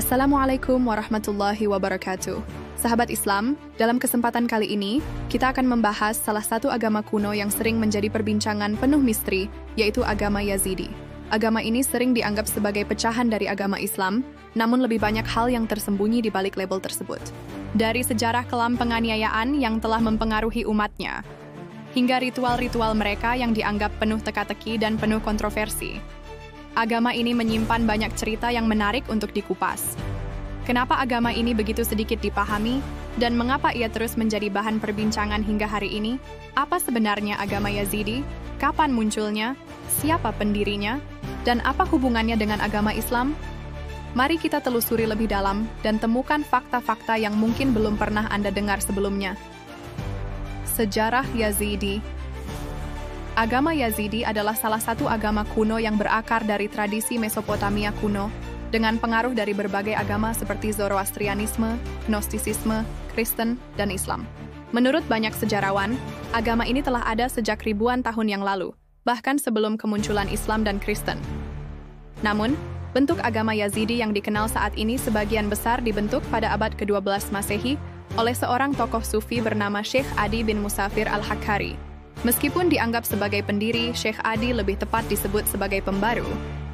Assalamualaikum warahmatullahi wabarakatuh. Sahabat Islam, dalam kesempatan kali ini, kita akan membahas salah satu agama kuno yang sering menjadi perbincangan penuh misteri, yaitu agama Yazidi. Agama ini sering dianggap sebagai pecahan dari agama Islam, namun lebih banyak hal yang tersembunyi di balik label tersebut. Dari sejarah kelam penganiayaan yang telah mempengaruhi umatnya, hingga ritual-ritual mereka yang dianggap penuh teka-teki dan penuh kontroversi. Agama ini menyimpan banyak cerita yang menarik untuk dikupas. Kenapa agama ini begitu sedikit dipahami, dan mengapa ia terus menjadi bahan perbincangan hingga hari ini? Apa sebenarnya agama Yazidi? Kapan munculnya? Siapa pendirinya? Dan apa hubungannya dengan agama Islam? Mari kita telusuri lebih dalam dan temukan fakta-fakta yang mungkin belum pernah Anda dengar sebelumnya. Sejarah Yazidi. Agama Yazidi adalah salah satu agama kuno yang berakar dari tradisi Mesopotamia kuno, dengan pengaruh dari berbagai agama seperti Zoroastrianisme, Gnostisisme, Kristen, dan Islam. Menurut banyak sejarawan, agama ini telah ada sejak ribuan tahun yang lalu, bahkan sebelum kemunculan Islam dan Kristen. Namun, bentuk agama Yazidi yang dikenal saat ini sebagian besar dibentuk pada abad ke-12 Masehi oleh seorang tokoh sufi bernama Syekh Adi bin Musafir al-Hakkari. Meskipun dianggap sebagai pendiri, Syekh Adi lebih tepat disebut sebagai pembaru,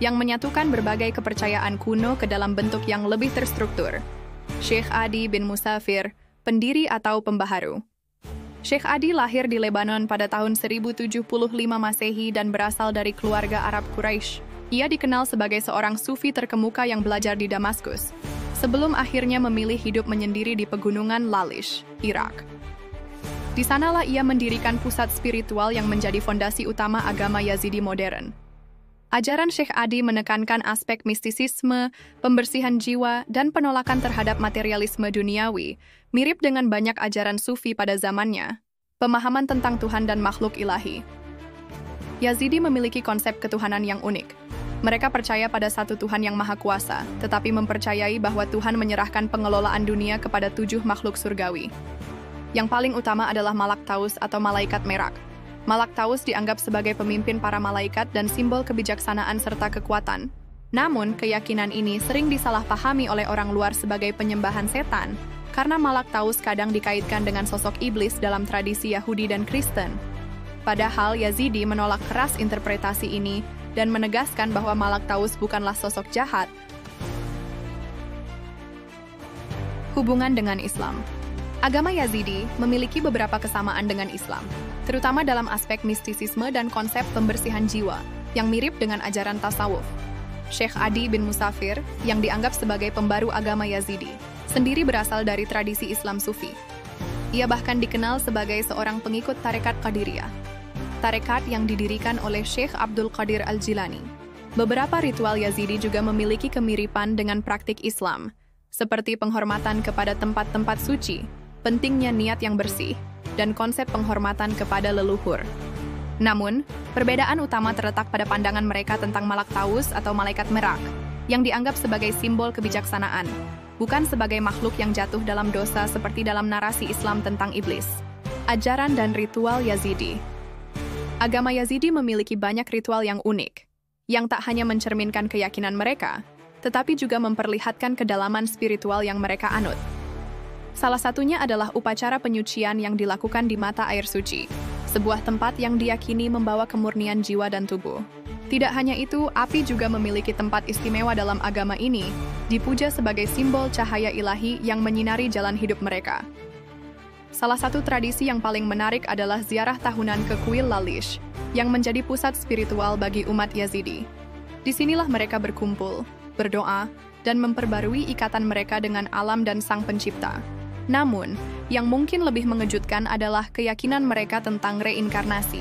yang menyatukan berbagai kepercayaan kuno ke dalam bentuk yang lebih terstruktur. Syekh Adi bin Musafir, pendiri atau pembaharu. Syekh Adi lahir di Lebanon pada tahun 1075 Masehi dan berasal dari keluarga Arab Quraisy. Ia dikenal sebagai seorang sufi terkemuka yang belajar di Damaskus, sebelum akhirnya memilih hidup menyendiri di pegunungan Lalish, Irak. Di sanalah ia mendirikan pusat spiritual yang menjadi fondasi utama agama Yazidi modern. Ajaran Syekh Adi menekankan aspek mistisisme, pembersihan jiwa, dan penolakan terhadap materialisme duniawi, mirip dengan banyak ajaran sufi pada zamannya. Pemahaman tentang Tuhan dan makhluk ilahi. Yazidi memiliki konsep ketuhanan yang unik. Mereka percaya pada satu Tuhan yang maha kuasa, tetapi mempercayai bahwa Tuhan menyerahkan pengelolaan dunia kepada 7 makhluk surgawi. Yang paling utama adalah Malak Taus atau Malaikat Merak. Malak Taus dianggap sebagai pemimpin para malaikat dan simbol kebijaksanaan serta kekuatan. Namun, keyakinan ini sering disalahpahami oleh orang luar sebagai penyembahan setan, karena Malak Taus kadang dikaitkan dengan sosok iblis dalam tradisi Yahudi dan Kristen. Padahal Yazidi menolak keras interpretasi ini dan menegaskan bahwa Malak Taus bukanlah sosok jahat. Hubungan dengan Islam. Agama Yazidi memiliki beberapa kesamaan dengan Islam, terutama dalam aspek mistisisme dan konsep pembersihan jiwa, yang mirip dengan ajaran tasawuf. Syekh Adi bin Musafir, yang dianggap sebagai pembaru agama Yazidi, sendiri berasal dari tradisi Islam Sufi. Ia bahkan dikenal sebagai seorang pengikut tarekat Qadiriyah, tarekat yang didirikan oleh Syekh Abdul Qadir Al-Jilani. Beberapa ritual Yazidi juga memiliki kemiripan dengan praktik Islam, seperti penghormatan kepada tempat-tempat suci, pentingnya niat yang bersih, dan konsep penghormatan kepada leluhur. Namun, perbedaan utama terletak pada pandangan mereka tentang Malak Taus atau Malaikat Merak, yang dianggap sebagai simbol kebijaksanaan, bukan sebagai makhluk yang jatuh dalam dosa seperti dalam narasi Islam tentang iblis. Ajaran dan ritual Yazidi. Agama Yazidi memiliki banyak ritual yang unik, yang tak hanya mencerminkan keyakinan mereka, tetapi juga memperlihatkan kedalaman spiritual yang mereka anut. Salah satunya adalah upacara penyucian yang dilakukan di mata air suci, sebuah tempat yang diyakini membawa kemurnian jiwa dan tubuh. Tidak hanya itu, api juga memiliki tempat istimewa dalam agama ini, dipuja sebagai simbol cahaya ilahi yang menyinari jalan hidup mereka. Salah satu tradisi yang paling menarik adalah ziarah tahunan ke kuil Lalish, yang menjadi pusat spiritual bagi umat Yazidi. Disinilah mereka berkumpul, berdoa, dan memperbarui ikatan mereka dengan alam dan Sang Pencipta. Namun, yang mungkin lebih mengejutkan adalah keyakinan mereka tentang reinkarnasi.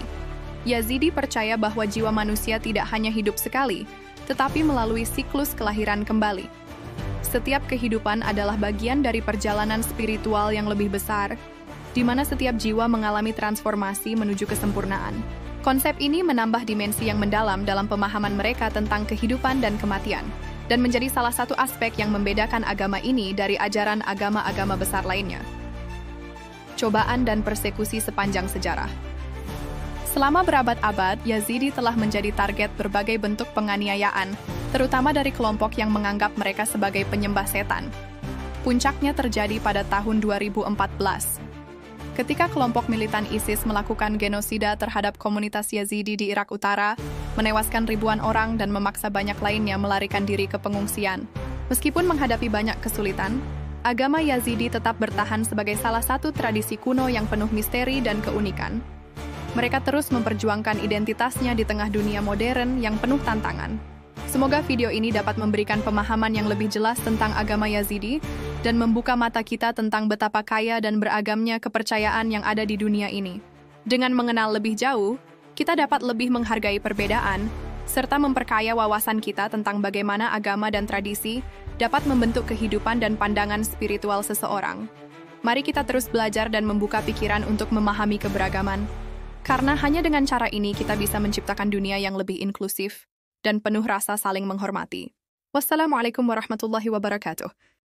Yazidi percaya bahwa jiwa manusia tidak hanya hidup sekali, tetapi melalui siklus kelahiran kembali. Setiap kehidupan adalah bagian dari perjalanan spiritual yang lebih besar, di mana setiap jiwa mengalami transformasi menuju kesempurnaan. Konsep ini menambah dimensi yang mendalam dalam pemahaman mereka tentang kehidupan dan kematian, dan menjadi salah satu aspek yang membedakan agama ini dari ajaran agama-agama besar lainnya. Cobaan dan persekusi sepanjang sejarah. Selama berabad-abad, Yazidi telah menjadi target berbagai bentuk penganiayaan, terutama dari kelompok yang menganggap mereka sebagai penyembah setan. Puncaknya terjadi pada tahun 2014. Ketika kelompok militan ISIS melakukan genosida terhadap komunitas Yazidi di Irak Utara, menewaskan ribuan orang dan memaksa banyak lainnya melarikan diri ke pengungsian. Meskipun menghadapi banyak kesulitan, agama Yazidi tetap bertahan sebagai salah satu tradisi kuno yang penuh misteri dan keunikan. Mereka terus memperjuangkan identitasnya di tengah dunia modern yang penuh tantangan. Semoga video ini dapat memberikan pemahaman yang lebih jelas tentang agama Yazidi dan membuka mata kita tentang betapa kaya dan beragamnya kepercayaan yang ada di dunia ini. Dengan mengenal lebih jauh, kita dapat lebih menghargai perbedaan, serta memperkaya wawasan kita tentang bagaimana agama dan tradisi dapat membentuk kehidupan dan pandangan spiritual seseorang. Mari kita terus belajar dan membuka pikiran untuk memahami keberagaman. Karena hanya dengan cara ini kita bisa menciptakan dunia yang lebih inklusif dan penuh rasa saling menghormati. Wassalamualaikum warahmatullahi wabarakatuh.